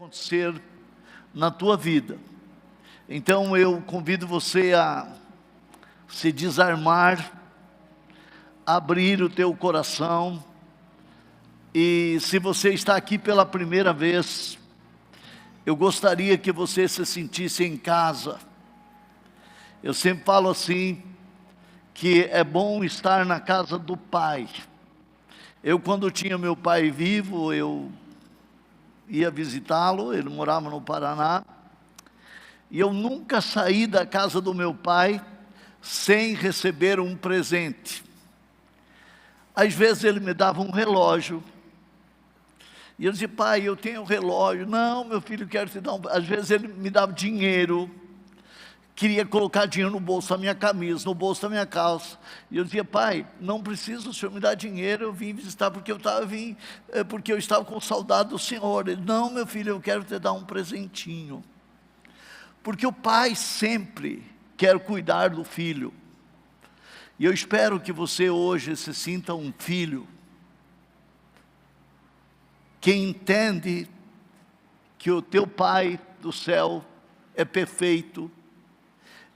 acontecer na tua vida. Então eu convido você a se desarmar, abrir o teu coração. E se você está aqui pela primeira vez, eu gostaria que você se sentisse em casa. Eu sempre falo assim, que é bom estar na casa do Pai. Eu, quando tinha meu pai vivo, eu ia visitá-lo, ele morava no Paraná, e eu nunca saí da casa do meu pai sem receber um presente. Às vezes ele me dava um relógio, e eu dizia: pai, eu tenho um relógio. Não, meu filho, quero te dar um... Às vezes ele me dava dinheiro, queria colocar dinheiro no bolso da minha camisa, no bolso da minha calça. E eu dizia: pai, não precisa o senhor me dar dinheiro, eu vim visitar porque eu estava com saudade do senhor. Ele: não, meu filho, eu quero te dar um presentinho. Porque o pai sempre quer cuidar do filho. E eu espero que você hoje se sinta um filho que entende que o teu Pai do céu é perfeito,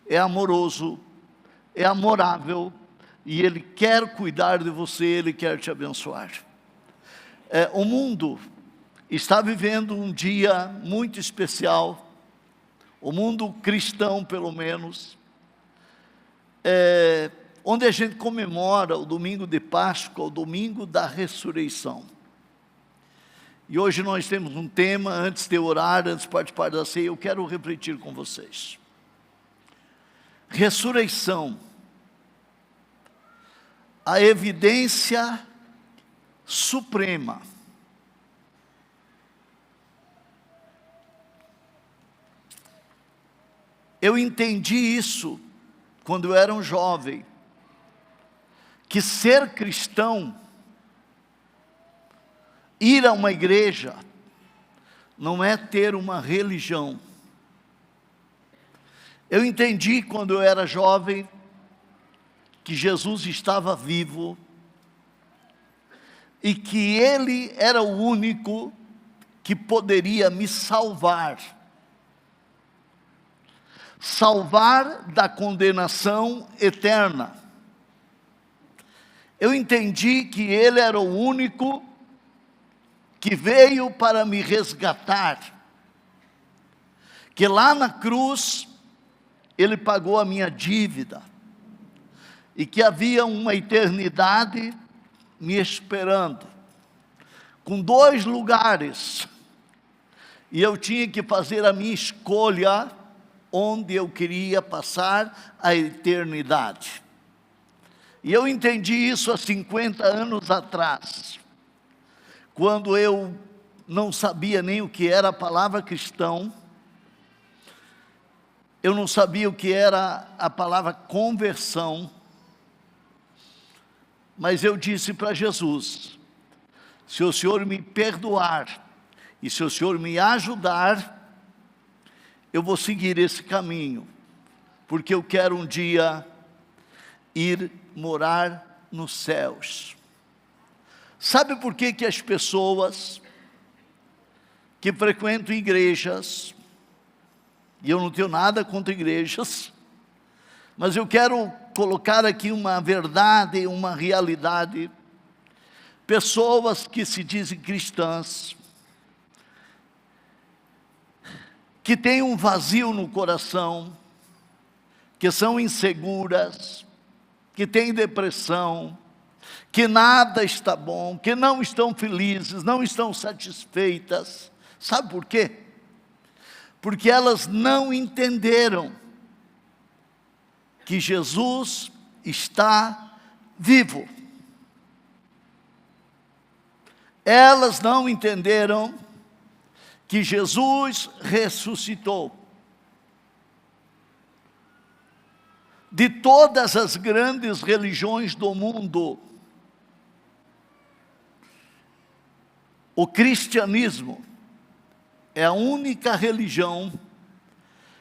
é amoroso, é amorável, e Ele quer cuidar de você, Ele quer te abençoar. O mundo está vivendo um dia muito especial, o mundo cristão pelo menos, onde a gente comemora o domingo de Páscoa, o domingo da ressurreição. E hoje nós temos um tema, antes de orar, antes de participar da ceia, eu quero refletir com vocês. Ressurreição, a evidência suprema. Eu entendi isso quando eu era um jovem, que ser cristão, ir a uma igreja, não é ter uma religião. Eu entendi quando eu era jovem, que Jesus estava vivo, e que Ele era o único que poderia me salvar. Salvar da condenação eterna. Eu entendi que Ele era o único que veio para me resgatar, que lá na cruz Ele pagou a minha dívida, e que havia uma eternidade me esperando, com 2 lugares, e eu tinha que fazer a minha escolha, onde eu queria passar a eternidade. E eu entendi isso há 50 anos atrás, quando eu não sabia nem o que era a palavra cristão, eu não sabia o que era a palavra conversão, mas eu disse para Jesus: se o Senhor me perdoar, e se o Senhor me ajudar, eu vou seguir esse caminho, porque eu quero um dia ir morar nos céus. Sabe por que as pessoas que frequentam igrejas, e eu não tenho nada contra igrejas, mas eu quero colocar aqui uma verdade, uma realidade, pessoas que se dizem cristãs, que têm um vazio no coração, que são inseguras, que têm depressão, que nada está bom, que não estão felizes, não estão satisfeitas. Sabe por quê? Porque elas não entenderam que Jesus está vivo. Elas não entenderam que Jesus ressuscitou. De todas as grandes religiões do mundo, o cristianismo é a única religião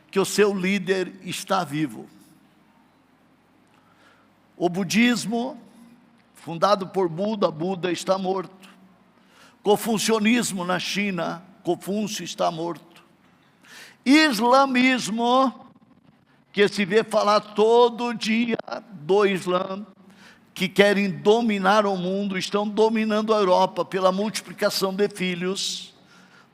que o seu líder está vivo. O budismo, fundado por Buda, Buda está morto. Confucionismo na China, Confúcio está morto. Islamismo, que se vê falar todo dia do Islã, que querem dominar o mundo, estão dominando a Europa pela multiplicação de filhos,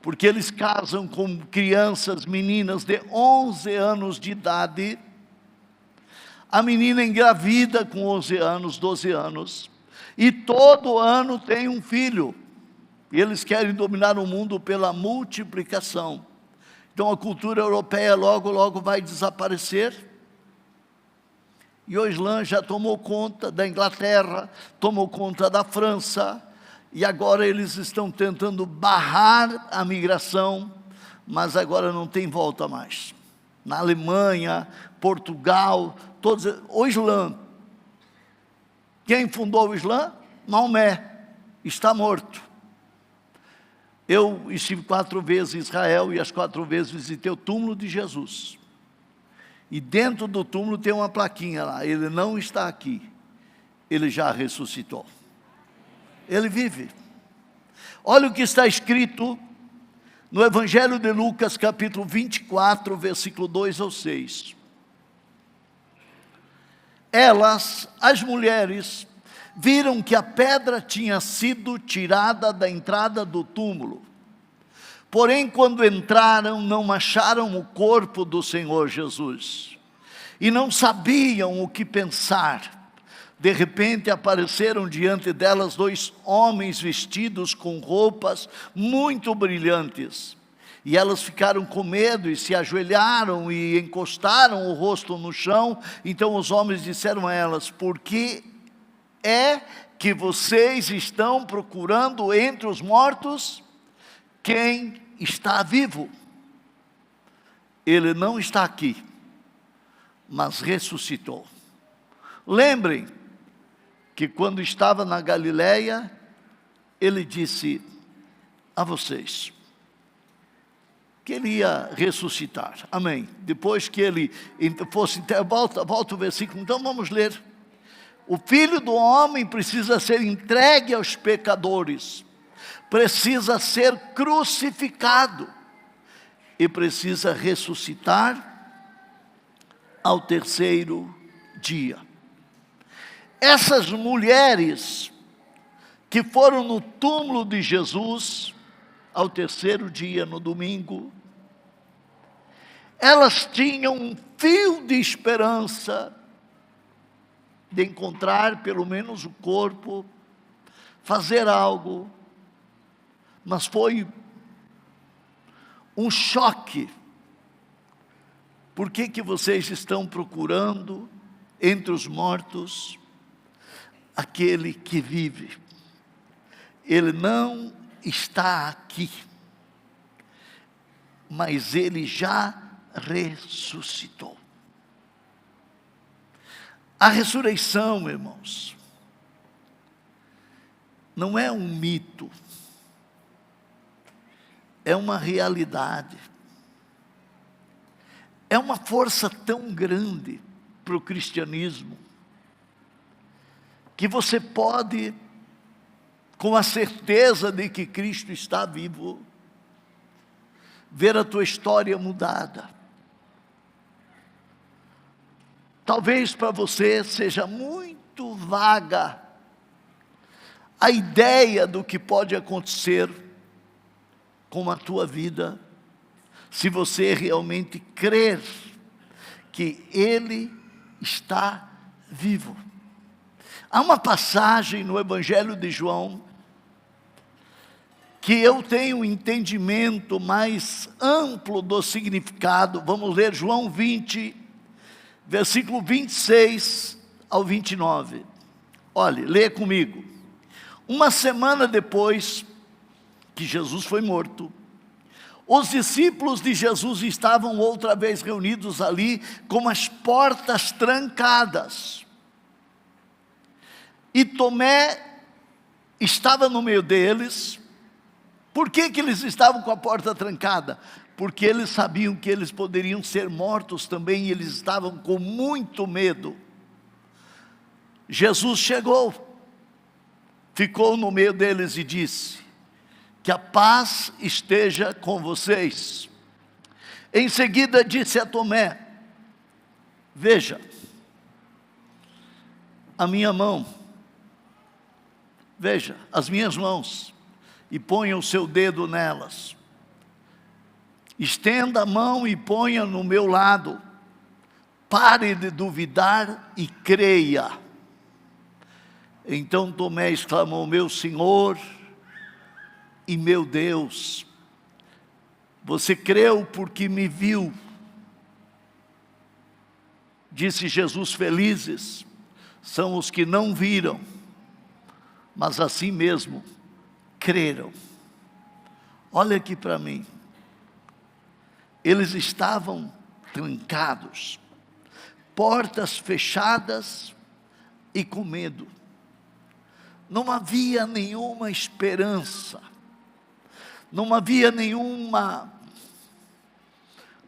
porque eles casam com crianças, meninas de 11 anos de idade. A menina engravida com 11 anos, 12 anos, e todo ano tem um filho. E eles querem dominar o mundo pela multiplicação. Então a cultura europeia logo, logo vai desaparecer. E o Islã já tomou conta da Inglaterra, tomou conta da França, e agora eles estão tentando barrar a migração, mas agora não tem volta mais. Na Alemanha, Portugal, todos, o Islã. Quem fundou o Islã? Maomé, está morto. Eu estive 4 vezes em Israel e as 4 vezes visitei o túmulo de Jesus. E dentro do túmulo tem uma plaquinha lá, ele não está aqui, ele já ressuscitou. Ele vive. Olha o que está escrito no Evangelho de Lucas, capítulo 24, versículo 2 ao 6. Elas, as mulheres, viram que a pedra tinha sido tirada da entrada do túmulo. Porém, quando entraram, não acharam o corpo do Senhor Jesus. E não sabiam o que pensar. De repente apareceram diante delas 2 homens vestidos com roupas muito brilhantes. E elas ficaram com medo e se ajoelharam e encostaram o rosto no chão. Então os homens disseram a elas: por que é que vocês estão procurando entre os mortos quem está vivo? Ele não está aqui, mas ressuscitou. Lembrem que quando estava na Galileia, ele disse a vocês que ele ia ressuscitar. Amém. Depois que ele fosse, volta o versículo, então vamos ler. O Filho do Homem precisa ser entregue aos pecadores, precisa ser crucificado e precisa ressuscitar ao 3º dia. Essas mulheres que foram no túmulo de Jesus ao 3º dia, no domingo, elas tinham um fio de esperança de encontrar pelo menos o corpo, fazer algo, mas foi um choque. Por que vocês estão procurando entre os mortos aquele que vive? Ele não está aqui, mas ele já ressuscitou. A ressurreição, irmãos, não é um mito, é uma realidade. É uma força tão grande para o cristianismo, que você pode, com a certeza de que Cristo está vivo, ver a tua história mudada. Talvez para você seja muito vaga a ideia do que pode acontecer com a tua vida, se você realmente crer que Ele está vivo. Há uma passagem no Evangelho de João, que eu tenho um entendimento mais amplo do significado. Vamos ler João 20, versículo 26 ao 29. Olhe, leia comigo. Uma semana depois que Jesus foi morto, os discípulos de Jesus estavam outra vez reunidos ali, com as portas trancadas. E Tomé estava no meio deles. Por que eles estavam com a porta trancada? Porque eles sabiam que eles poderiam ser mortos também, e eles estavam com muito medo. Jesus chegou, ficou no meio deles e disse: que a paz esteja com vocês. Em seguida disse a Tomé: veja a minha mão, veja as minhas mãos, e ponha o seu dedo nelas. Estenda a mão e ponha no meu lado. Pare de duvidar e creia. Então Tomé exclamou: meu Senhor e meu Deus. Você creu porque me viu. Disse Jesus: felizes são os que não viram, mas assim mesmo creram. Olha aqui para mim. Eles estavam trancados, portas fechadas e com medo. Não havia nenhuma esperança, não havia nenhuma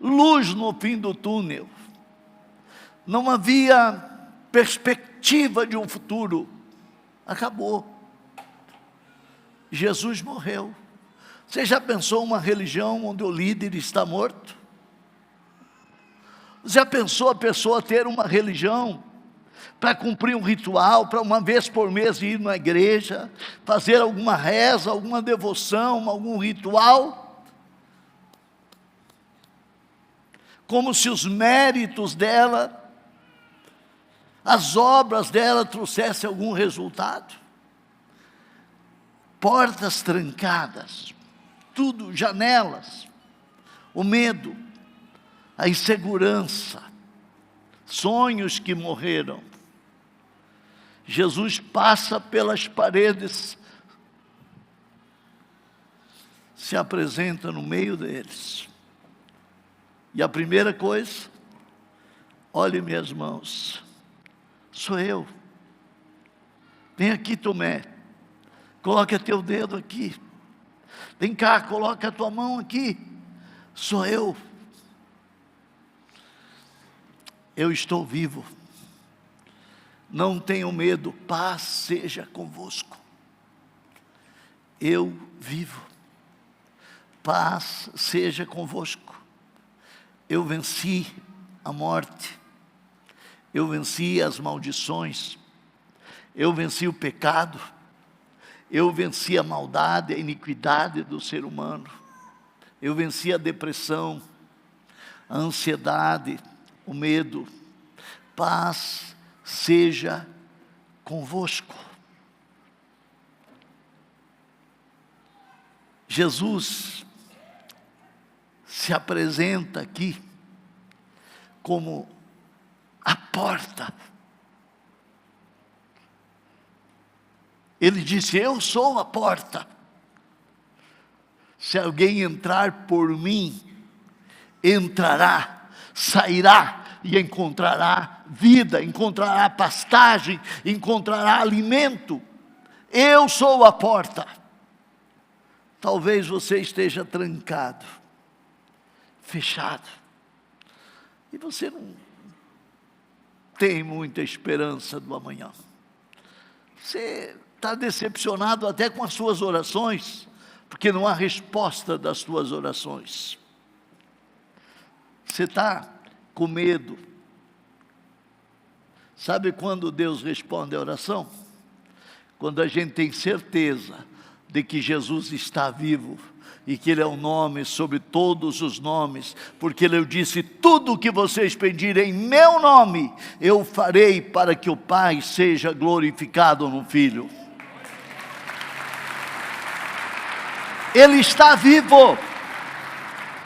luz no fim do túnel, não havia perspectiva de um futuro. Acabou. Jesus morreu. Você já pensou uma religião onde o líder está morto? Já pensou a pessoa ter uma religião para cumprir um ritual, para uma vez por mês ir na igreja, fazer alguma reza, alguma devoção, algum ritual? Como se os méritos dela, as obras dela trouxessem algum resultado. Portas trancadas, tudo, janelas, o medo, a insegurança, sonhos que morreram. Jesus passa pelas paredes, se apresenta no meio deles. E a primeira coisa: olhe minhas mãos, sou eu. Vem aqui, Tomé, coloca teu dedo aqui. Vem cá, coloca a tua mão aqui. Sou eu. Eu estou vivo. Não tenham medo, paz seja convosco. Eu vivo. Paz seja convosco. Eu venci a morte. Eu venci as maldições. Eu venci o pecado. Eu venci a maldade, a iniquidade do ser humano. Eu venci a depressão, a ansiedade, o medo. Paz seja convosco. Jesus se apresenta aqui como a porta. Ele disse: eu sou a porta. Se alguém entrar por mim, entrará, sairá e encontrará vida, encontrará pastagem, encontrará alimento. Eu sou a porta. Talvez você esteja trancado, fechado, e você não tem muita esperança do amanhã. Você está decepcionado até com as suas orações, porque não há resposta das suas orações. Você está com medo. Sabe quando Deus responde a oração? Quando a gente tem certeza de que Jesus está vivo e que Ele é o nome sobre todos os nomes, porque Ele disse: tudo o que vocês pedirem em meu nome, eu farei, para que o Pai seja glorificado no Filho. Ele está vivo.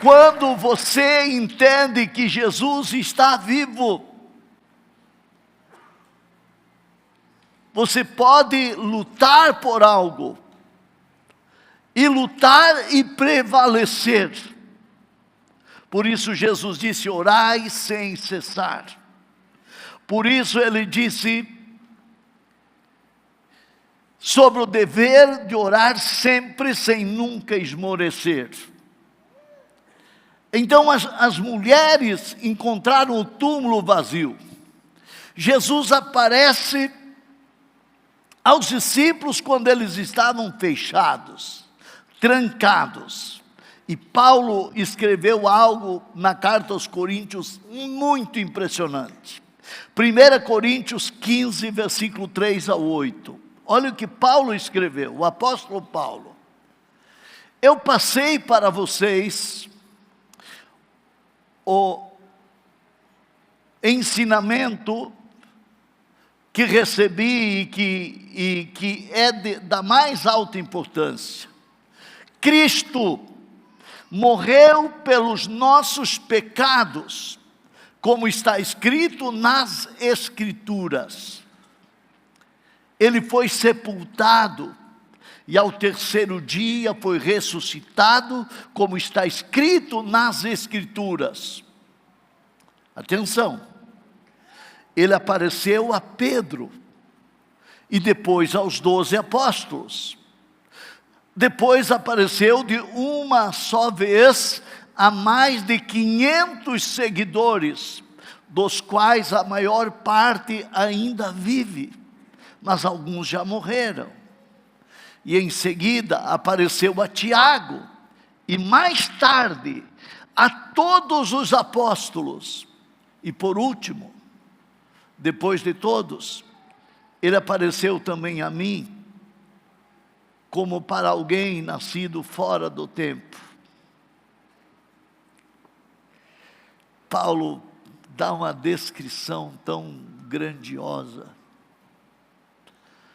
Quando você entende que Jesus está vivo, você pode lutar por algo, e lutar e prevalecer. Por isso Jesus disse: orai sem cessar. Por isso Ele disse sobre o dever de orar sempre, sem nunca esmorecer. Então as mulheres encontraram o túmulo vazio. Jesus aparece aos discípulos quando eles estavam fechados, trancados. E Paulo escreveu algo na carta aos Coríntios muito impressionante. 1 Coríntios 15, versículo 3 a 8. Olha o que Paulo escreveu, o apóstolo Paulo. Eu passei para vocês o ensinamento que recebi e que é da mais alta importância. Cristo morreu pelos nossos pecados, como está escrito nas Escrituras. Ele foi sepultado e ao terceiro dia foi ressuscitado, como está escrito nas Escrituras. Atenção, ele apareceu a Pedro e depois aos 12 apóstolos. Depois apareceu de uma só vez a mais de 500 seguidores, dos quais a maior parte ainda vive, mas alguns já morreram. E em seguida apareceu a Tiago, e mais tarde a todos os apóstolos. E por último, depois de todos, ele apareceu também a mim, como para alguém nascido fora do tempo. Paulo dá uma descrição tão grandiosa.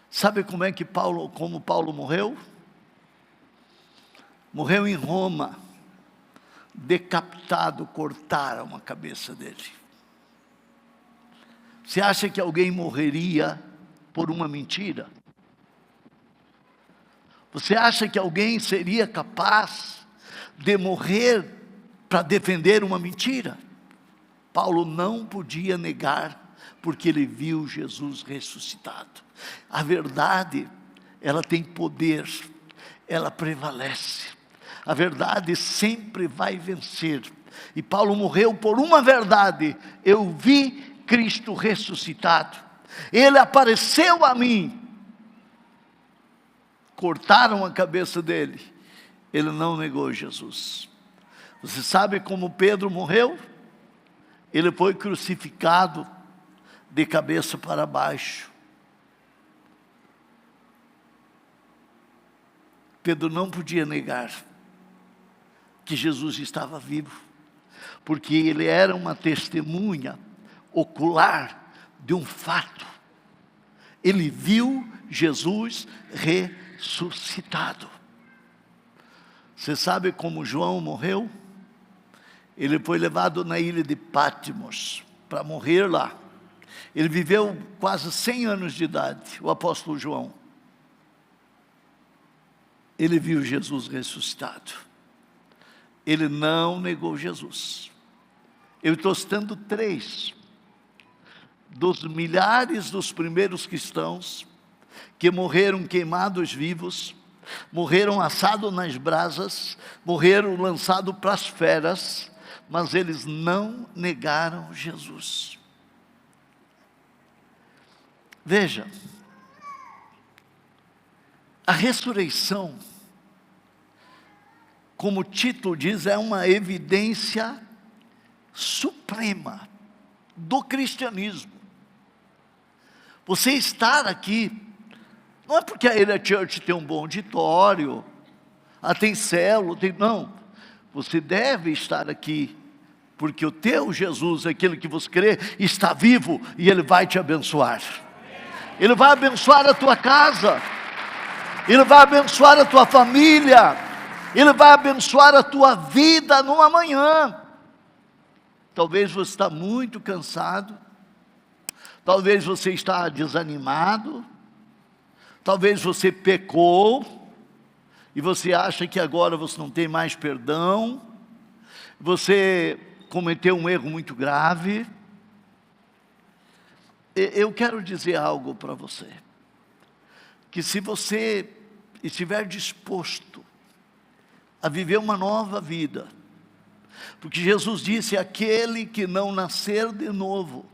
Sabe como Paulo morreu? Morreu em Roma, decapitado, cortaram a cabeça dele. Você acha que alguém morreria por uma mentira? Você acha que alguém seria capaz de morrer para defender uma mentira? Paulo não podia negar, porque ele viu Jesus ressuscitado. A verdade, ela tem poder, ela prevalece. A verdade sempre vai vencer. E Paulo morreu por uma verdade: eu vi Cristo ressuscitado. Ele apareceu a mim. Cortaram a cabeça dele. Ele não negou Jesus. Você sabe como Pedro morreu? Ele foi crucificado de cabeça para baixo. Pedro não podia negar que Jesus estava vivo, porque ele era uma testemunha ocular de um fato. Ele viu Jesus ressuscitado. Você sabe como João morreu? Ele foi levado na ilha de Patmos para morrer lá. Ele viveu quase 100 anos de idade, o apóstolo João. Ele viu Jesus ressuscitado. Ele não negou Jesus. Eu estou citando 3 dos milhares dos primeiros cristãos que morreram queimados vivos, morreram assados nas brasas, morreram lançados para as feras, mas eles não negaram Jesus. Veja, a ressurreição, como o título diz, é uma evidência suprema do cristianismo. Você estar aqui, não é porque a Area Church tem um bom auditório, tem célula, não. Você deve estar aqui, porque o teu Jesus, aquele que você crê, está vivo e Ele vai te abençoar. Ele vai abençoar a tua casa, Ele vai abençoar a tua família, Ele vai abençoar a tua vida no amanhã. Talvez você está muito cansado, talvez você está desanimado, talvez você pecou, e você acha que agora você não tem mais perdão, você cometeu um erro muito grave. Eu quero dizer algo para você, que se você estiver disposto a viver uma nova vida, porque Jesus disse: aquele que não nascer de novo,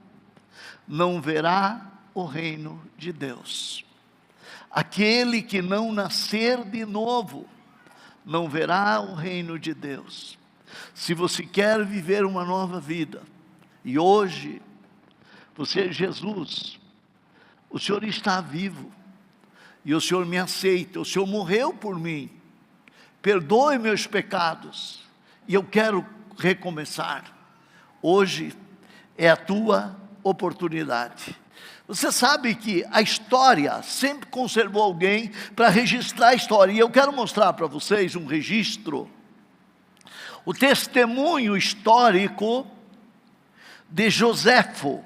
não verá o reino de Deus. Aquele que não nascer de novo, não verá o reino de Deus. Se você quer viver uma nova vida, e hoje você é Jesus, o Senhor está vivo, e o Senhor me aceita, o Senhor morreu por mim, perdoe meus pecados, e eu quero recomeçar. Hoje é a tua oportunidade. Você sabe que a história sempre conservou alguém para registrar a história, e eu quero mostrar para vocês um registro, o testemunho histórico de Joséfo,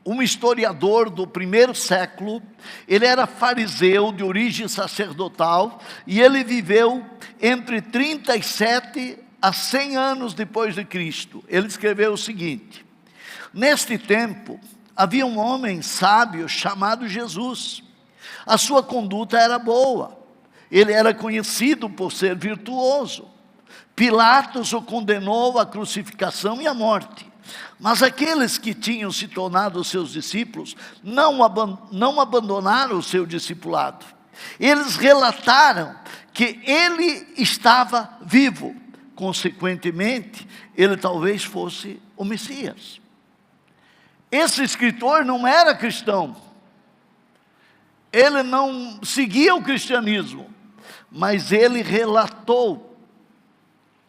um historiador do primeiro século. Ele era fariseu de origem sacerdotal, e ele viveu entre 37 a 100 anos depois de Cristo. Ele escreveu o seguinte: neste tempo, havia um homem sábio chamado Jesus. A sua conduta era boa, ele era conhecido por ser virtuoso. Pilatos o condenou à crucificação e à morte. Mas aqueles que tinham se tornado seus discípulos não abandonaram o seu discipulado. Eles relataram que ele estava vivo. Consequentemente, ele talvez fosse o Messias. Esse escritor não era cristão. Ele não seguia o cristianismo, mas ele relatou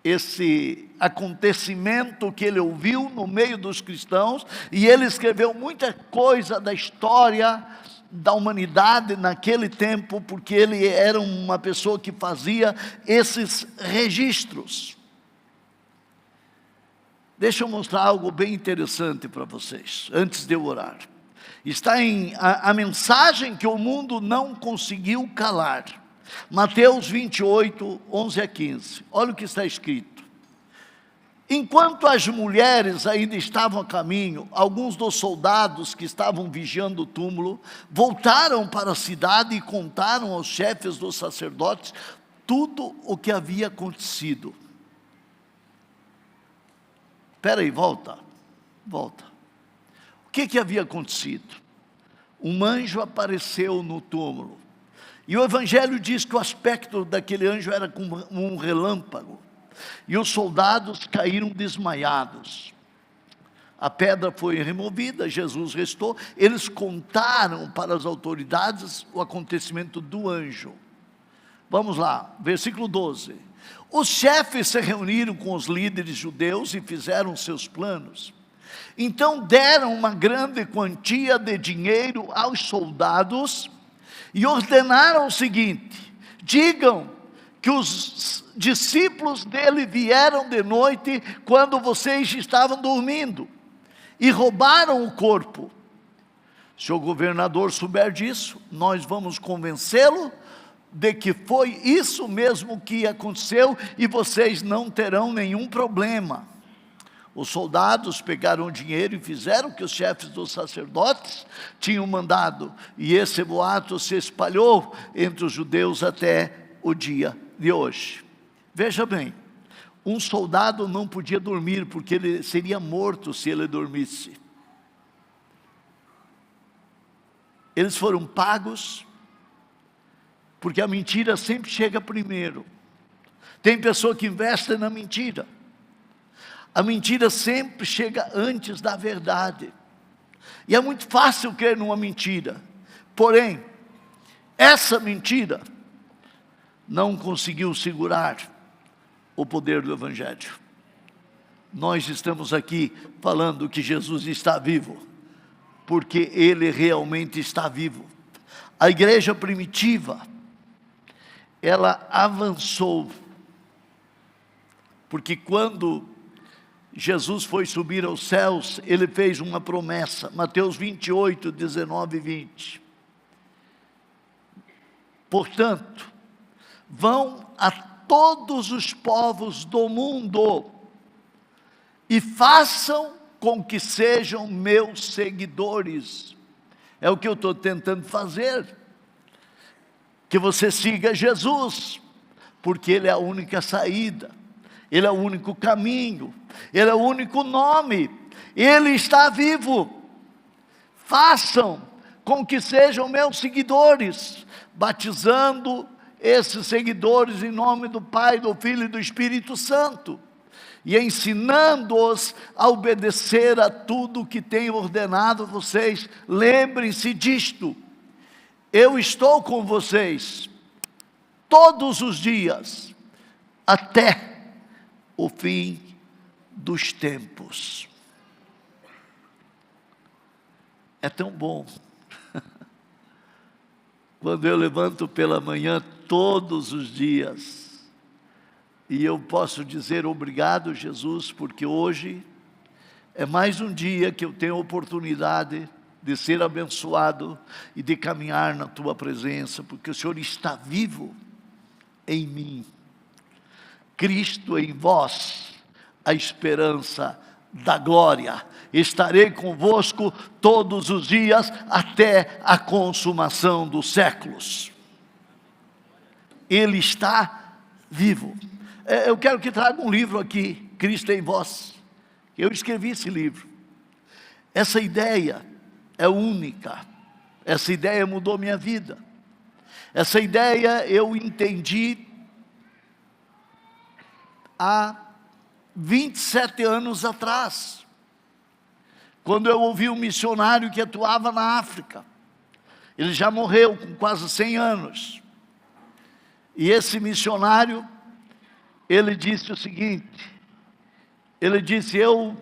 esse acontecimento que ele ouviu no meio dos cristãos, e ele escreveu muita coisa da história da humanidade naquele tempo, porque ele era uma pessoa que fazia esses registros. Deixa eu mostrar algo bem interessante para vocês, antes de eu orar. Está em a mensagem que o mundo não conseguiu calar. Mateus 28, 11 a 15. Olha o que está escrito. Enquanto as mulheres ainda estavam a caminho, alguns dos soldados que estavam vigiando o túmulo voltaram para a cidade e contaram aos chefes dos sacerdotes tudo o que havia acontecido. Espera aí, volta. O que havia acontecido? Um anjo apareceu no túmulo. E o Evangelho diz que o aspecto daquele anjo era como um relâmpago. E os soldados caíram desmaiados. A pedra foi removida, Jesus restou. Eles contaram para as autoridades o acontecimento do anjo. Vamos lá, versículo 12. Os chefes se reuniram com os líderes judeus e fizeram seus planos. Então deram uma grande quantia de dinheiro aos soldados e ordenaram o seguinte: digam que os discípulos dele vieram de noite quando vocês estavam dormindo e roubaram o corpo. Se o governador souber disso, nós vamos convencê-lo de que foi isso mesmo que aconteceu e vocês não terão nenhum problema. Os soldados pegaram o dinheiro e fizeram o que os chefes dos sacerdotes tinham mandado, e esse boato se espalhou entre os judeus até o dia de hoje. Veja bem, um soldado não podia dormir, porque ele seria morto se ele dormisse. Eles foram pagos, porque a mentira sempre chega primeiro. Tem pessoa que investe na mentira. A mentira sempre chega antes da verdade. E é muito fácil crer numa mentira. Porém, essa mentira não conseguiu segurar o poder do Evangelho. Nós estamos aqui falando que Jesus está vivo, porque Ele realmente está vivo. A igreja primitiva, ela avançou, porque quando Jesus foi subir aos céus, Ele fez uma promessa, Mateus 28, 19 e 20. Portanto, vão a todos os povos do mundo e façam com que sejam meus seguidores. É o que eu estou tentando fazer. Que você siga Jesus, porque Ele é a única saída, Ele é o único caminho, Ele é o único nome, Ele está vivo. Façam com que sejam meus seguidores, batizando esses seguidores em nome do Pai, do Filho e do Espírito Santo, e ensinando-os a obedecer a tudo que tenho ordenado a vocês. Lembrem-se disto: eu estou com vocês todos os dias, até o fim dos tempos. É tão bom quando eu levanto pela manhã todos os dias, e eu posso dizer obrigado, Jesus, porque hoje é mais um dia que eu tenho a oportunidade de ser abençoado e de caminhar na Tua presença, porque o Senhor está vivo em mim. Cristo em vós, a esperança da glória. Estarei convosco todos os dias até a consumação dos séculos. Ele está vivo. Eu quero que traga um livro aqui, Cristo em vós. Eu escrevi esse livro. Essa ideia é única. Essa ideia mudou minha vida. Essa ideia eu entendi há 27 anos atrás, quando eu ouvi um missionário que atuava na África. Ele já morreu com quase 100 anos. E esse missionário, ele disse o seguinte, ele disse: eu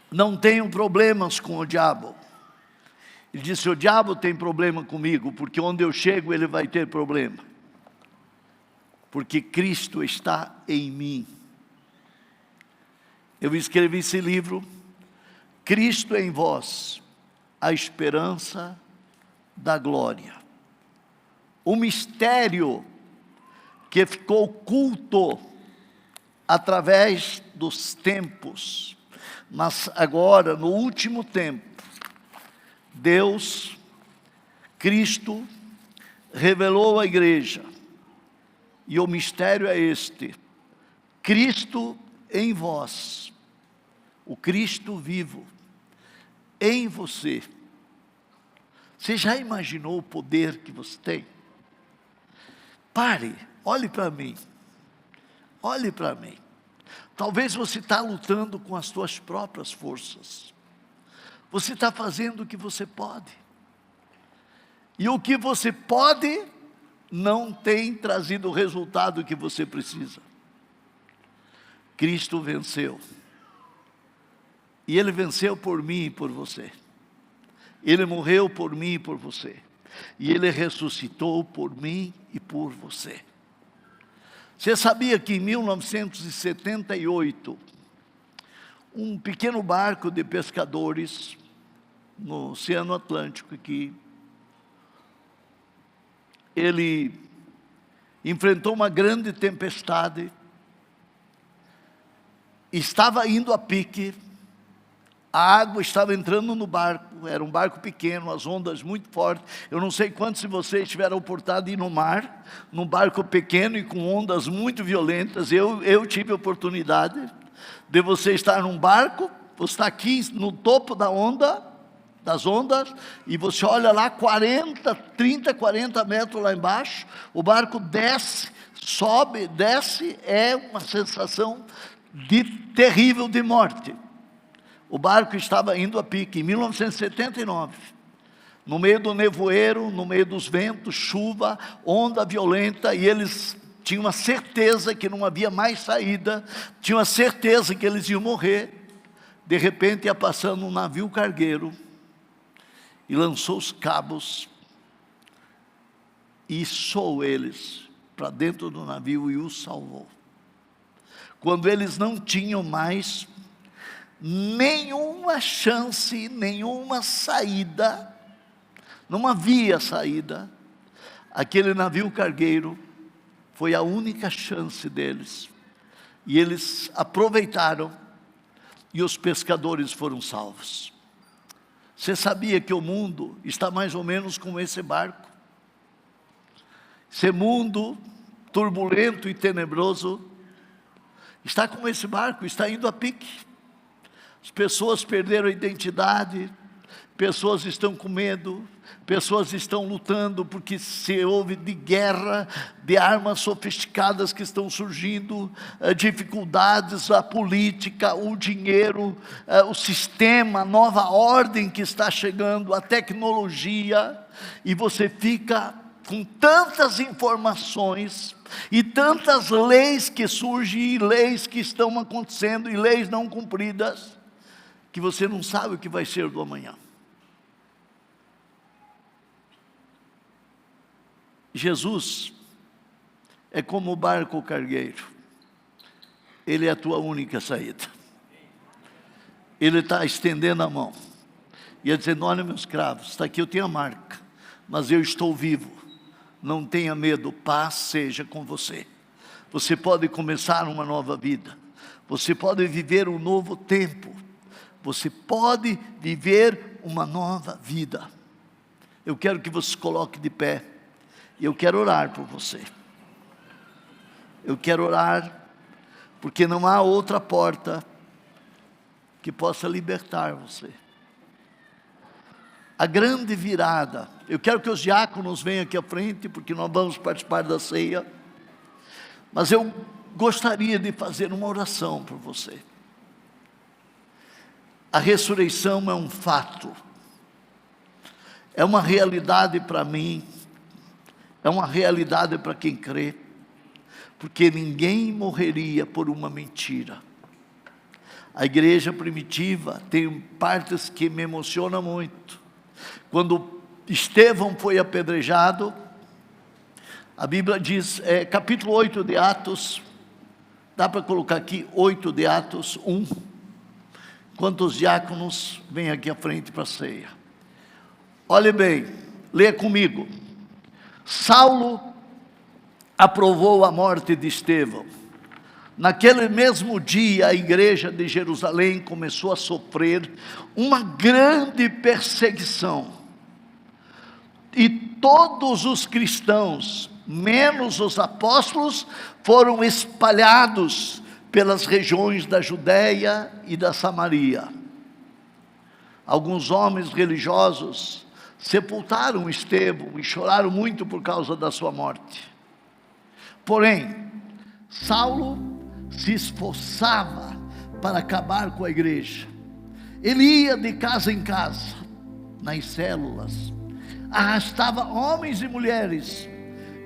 não tenho problemas com o diabo. Ele disse: o diabo tem problema comigo, porque onde eu chego ele vai ter problema. Porque Cristo está em mim. Eu escrevi esse livro, Cristo em vós, a esperança da glória. O mistério que ficou oculto através dos tempos, mas agora, no último tempo, Deus, Cristo, revelou à igreja. E o mistério é este: Cristo em vós, o Cristo vivo em você. Você já imaginou o poder que você tem? Pare, olhe para mim, olhe para mim. Talvez você está lutando com as suas próprias forças. Você está fazendo o que você pode. E o que você pode não tem trazido o resultado que você precisa. Cristo venceu. E Ele venceu por mim e por você. Ele morreu por mim e por você. E Ele ressuscitou por mim e por você. Você sabia que em 1978, um pequeno barco de pescadores no Oceano Atlântico aqui, ele enfrentou uma grande tempestade, estava indo a pique, a água estava entrando no barco, era um barco pequeno, as ondas muito fortes. Eu não sei quantos de vocês tiveram a oportunidade de ir no mar, num barco pequeno e com ondas muito violentas. Eu tive a oportunidade de você estar num barco, você está aqui no topo das ondas, e você olha lá 30, 40 metros lá embaixo, o barco desce, sobe, desce, é uma sensação terrível de morte. O barco estava indo a pique, em 1979, no meio do nevoeiro, no meio dos ventos, chuva, onda violenta, e eles tinham a certeza que não havia mais saída, tinham a certeza que eles iam morrer. De repente ia passando um navio cargueiro, e lançou os cabos, e içou eles para dentro do navio e os salvou. Quando eles não tinham mais nenhuma chance, nenhuma saída, não havia saída, aquele navio cargueiro foi a única chance deles, e eles aproveitaram, e os pescadores foram salvos. Você sabia que o mundo está mais ou menos como esse barco? Esse mundo turbulento e tenebroso está como esse barco, está indo a pique. As pessoas perderam a identidade, Pessoas estão com medo, pessoas estão lutando porque se ouve de guerra, de armas sofisticadas que estão surgindo, dificuldades, a política, o dinheiro, o sistema, a nova ordem que está chegando, a tecnologia, e você fica com tantas informações e tantas leis que surgem, e leis que estão acontecendo, e leis não cumpridas, que você não sabe o que vai ser do amanhã. Jesus é como o barco cargueiro, Ele é a tua única saída. Ele está estendendo a mão, e ele dizendo: olha meus escravos, está aqui, eu tenho a marca, mas eu estou vivo, não tenha medo, paz seja com você. Você pode começar uma nova vida, você pode viver um novo tempo, você pode viver uma nova vida. Eu quero que você se coloque de pé, e eu quero orar por você. Eu quero orar, porque não há outra porta que possa libertar você. A grande virada, eu quero que os diáconos venham aqui à frente, porque nós vamos participar da ceia, mas eu gostaria de fazer uma oração por você. A ressurreição é um fato, é uma realidade para mim, é uma realidade para quem crê, porque ninguém morreria por uma mentira. A igreja primitiva tem partes que me emocionam muito. Quando Estevão foi apedrejado, a Bíblia diz, capítulo 8 de Atos, dá para colocar aqui, 8 de Atos 1, enquanto os diáconos vêm aqui à frente para a ceia. Olhe bem, leia comigo. Saulo aprovou a morte de Estevão. Naquele mesmo dia, a igreja de Jerusalém começou a sofrer uma grande perseguição. E todos os cristãos, menos os apóstolos, foram espalhados pelas regiões da Judéia e da Samaria. Alguns homens religiosos sepultaram Estevão e choraram muito por causa da sua morte. Porém, Saulo se esforçava para acabar com a igreja. Ele ia de casa em casa, nas células, arrastava homens e mulheres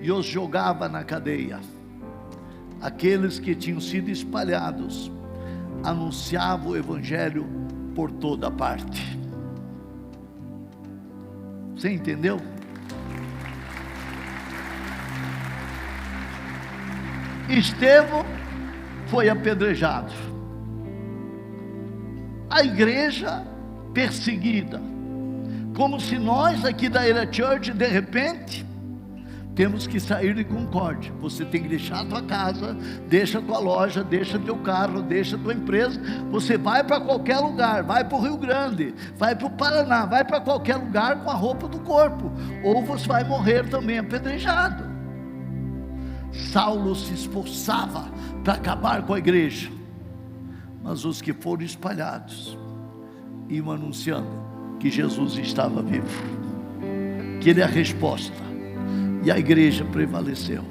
e os jogava na cadeia. Aqueles que tinham sido espalhados anunciavam o evangelho por toda parte. Você entendeu? Estevão foi apedrejado, a igreja perseguida, como se nós aqui da Era Church, de repente, temos que sair de Concórdia. Você tem que deixar a tua casa, deixa a tua loja, deixa teu carro, deixa a tua empresa, você vai para qualquer lugar, vai para o Rio Grande, vai para o Paraná, vai para qualquer lugar com a roupa do corpo, ou você vai morrer também apedrejado. Saulo se esforçava para acabar com a igreja, mas os que foram espalhados iam anunciando que Jesus estava vivo, que Ele é a resposta, e a igreja prevaleceu.